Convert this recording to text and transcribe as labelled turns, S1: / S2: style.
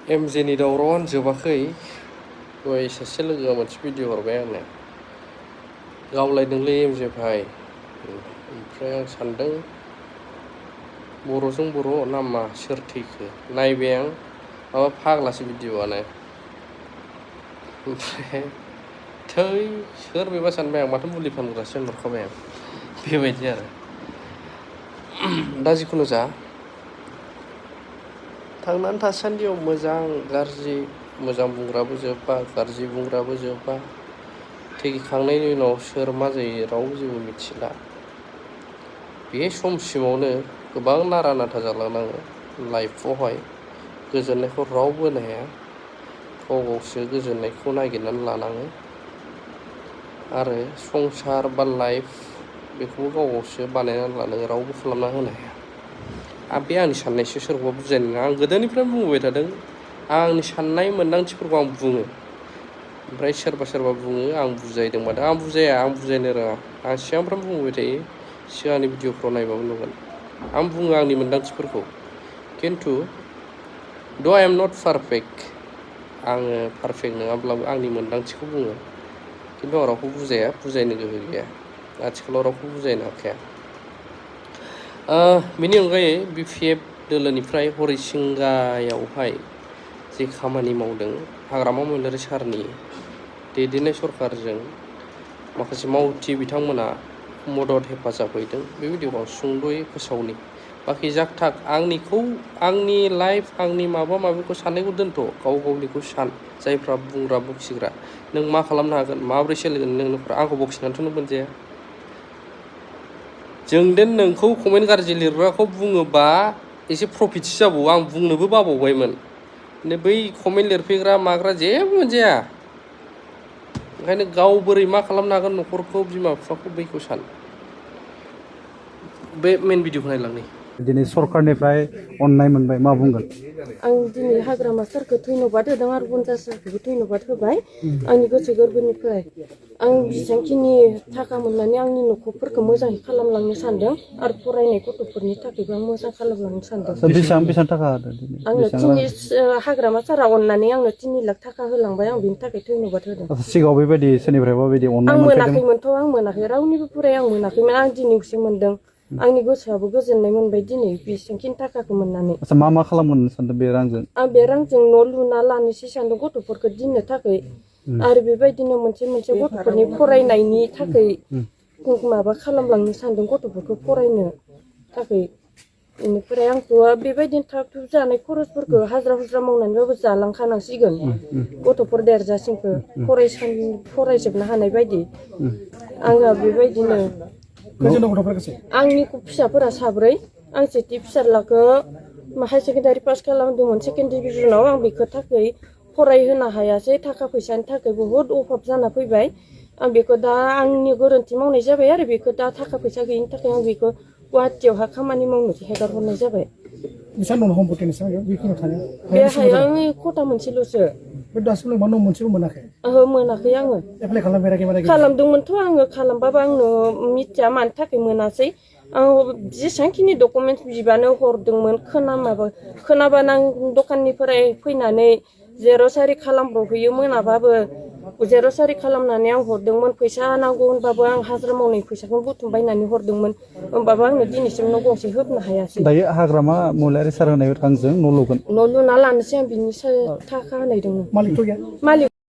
S1: एमजेनि दावरावानो जोबाखै दहाय सासे लोगोआ मोनसे भिडिअ हरबाय आंनो गावलायदोंलै एमजे भाइ ओमफ्राय आं सानदों बर'जों बर' नामा सोर थैखो नायबाय आं माबा फाग्लासो भिडिअआनो ओमफ्राय थै सोर बेबा सानबाय आं माथो मुलि फानग्रासो होनहरखाबाय आं बेबायदि आरो दा जिखुनु जा थांनानै थासान्दियाव मोजां गाज्रि मोजां बुंग्राबो जोब्बा गाज्रि बुंग्राबो जोब्बा थैखांनायनि उनाव सोर मा जायो रावबो जेबो मिथिला बे समसिमावनो गोबां नारा नाथा जालांनाङो लाइफआवहाय गोजोननायखौ रावबो होनो हाया गाव गावसो गोजोननायखौ नागिरनानै लानाङो आरो संसार बा लाइफ बेखौबो गाव गावसो बानायनानै लानाङो रावबो खालामना होनो हाया बे आंनि साननायसो सोरखौबा बुजायनो नङा आं गोदोनिफ्रायनो बुंबोबाय थादों आंनि साननाय मोन्दांथिफोरखौ आं बुङो ओमफ्राय सोरबा बुङो आं बुजायदों माथो आं बुजाया आं बुजायनो रोङा आं सिगांनिफ्रायनो बुंबोबाय थायो सिगांनि भिडिअफ्राव नायबाबो नुगोन आं बुङो आंनि मोन्दांथिफोरखौ खिन्थु द' आइ एम नट पारफेक्ट आङो पारफेक्ट नङाब्लाबो आंनि मोन्दांथिखौ बुङो खिन्थु आं रावखौ बुजाया बुजायनो गोहो गैया आथिखालाव रावखौ बुजायनो हाखाया बेनि अनगायै BPF दोलोनिफ्राय हरिसिंगायावहाय जे खामानि मावदों हाग्रामा महिलारि सारनि दैदेननाय सरकारजों माखासे मावथि बिथांमोना मदद हेफाजाब हैदों बे भिडिअखौ आं सुंद'यै फोसावनि बाखि जागथाग आंनि लाइफ आंनि माबा माबिखौ साननायखौ दोनथ' गाव गावनिखौ सान जायफ्रा बुंग्रा बखिग्रा नों मा खालामनो हागोन माबोरै सोलिगोन नोंनिफ्रा आंखौ बखिनानैथ' नों मोनजाया जों देन नोंखौ कमेन्ट गाज्रि लिरग्राखौ बुङोबा एसे प्रफिटसो जाबावो आं बुंनोबो बावबायमोन बै कमेन्ट लिरफैग्रा माग्रा जेबो मोनजाया ओंखायनो गाव बोरै मा खालामनो हागोन न'खरखौ बिमा बिफाखौ बैखौ सान बे मेन भिडिअखौ नायलांनि
S2: दिनै सरकारनिफ्राय अननाय मोनबाय मा बुंगोन
S3: आं दिनै हाग्रामा सारखौ धन्यबाद होदों आरो बनजा सारखौबो धन्यबाद होबाय आंनि गोसो गोरबोनिफ्राय आं जेसेबांखिनि थाखा मोननानै आंनि न'खरफोरखौ मोजाङै खालामलांनो सानदों आरो फरायनाय गथ'फोरनि थाखायबो आं मोजां खालामलांनो सानदों
S2: बेसेबां थाखा होदों
S3: आंनो हाग्रामा सारा अननानै आंनो 3 लाख थाखा होलांबाय आं बेनि थाखाय धन्यबाद होदों
S2: सिगाङाव बेबायदि सोरनिफ्रायबा बेबायदि अननाय
S3: आं मोनाखैमोनथ' आं मोनाखै रावनिबो फराय आं मोनाखैमोन आं दिनैसो मोनदों आंनि गोसोआबो गोजोननाय मोनबाय दिनै बेसेबांखिनि थाखाखौ मोननानै
S2: मा खालामगोन सानदों बे रांजों
S3: आं बे रांजों न' लुना लानोसै सानदों गथ'फोरखौ दोननो थाखाय आरो बेबायदिनो मोनसे गथ'फोरनि फरायनायनि थाखाय माबा खालामलांनो सानदों गथ'फोरखौ फरायनो थाखाय बेनिफ्राय आंथ' बेबायदिनो थाब थुब जानाय खरसफोरखौ हाजिरा हुजिरा मावनानैबाबो जालांखानांसिगोन गथ'फोर देरजासिमखौ फरायजोबनो हानाय बायदि आंहा बेबायदिनो आंनि फिसाफोरा 4 आं सेथि फिसाज्लाखौ हायार सेकेन्डारि पास खालामदोंमोन सेकेन्ड डिभिजनाव आं बेखौ थाखाय फरायहोनो हायासै थाखा फैसानि थाखाय बहुद अभाब जाना फैबाय आं बेखौ दा आंनि गोरोन्थि मावनाय जाबाय आरो बेखौ दा थाखा फैसा गैयिनि थाखाय आं बेखौ गुवाहाटियावहा खामानि मावनो हेगार हरनाय जाबाय बे हाया आंनि खथा मोनसेल'सो ओहो मोनाखै आङो खालामदोंमोनथ' आङो खालामबाबो आंनो मिथिया मानि थाखाय मोनासै आं जेसेबांखिनि डकुमेन्टस बिबानो हरदोंमोन खोनाबानो आं दखाननिफ्राय फैनानै जेरक्स आरि खालामब्रबहैयो मोनाबाबो जेरक्स आरि खालामनानै आं हरदोंमोन फैसा नांगौ होनबाबो आं हाजिरा मावनाय फैसाखौ बुथुमबायनानै हरदोंमोन होमबाबो आंनो दिनैसिम न' गंसे होनो हायासै
S2: दायो हाग्रामा महिलारि सार होनाय रांजों न' लुगोन
S3: न' लुना लानोसै आं बिनि थाखा होनायदोंमोन मालिक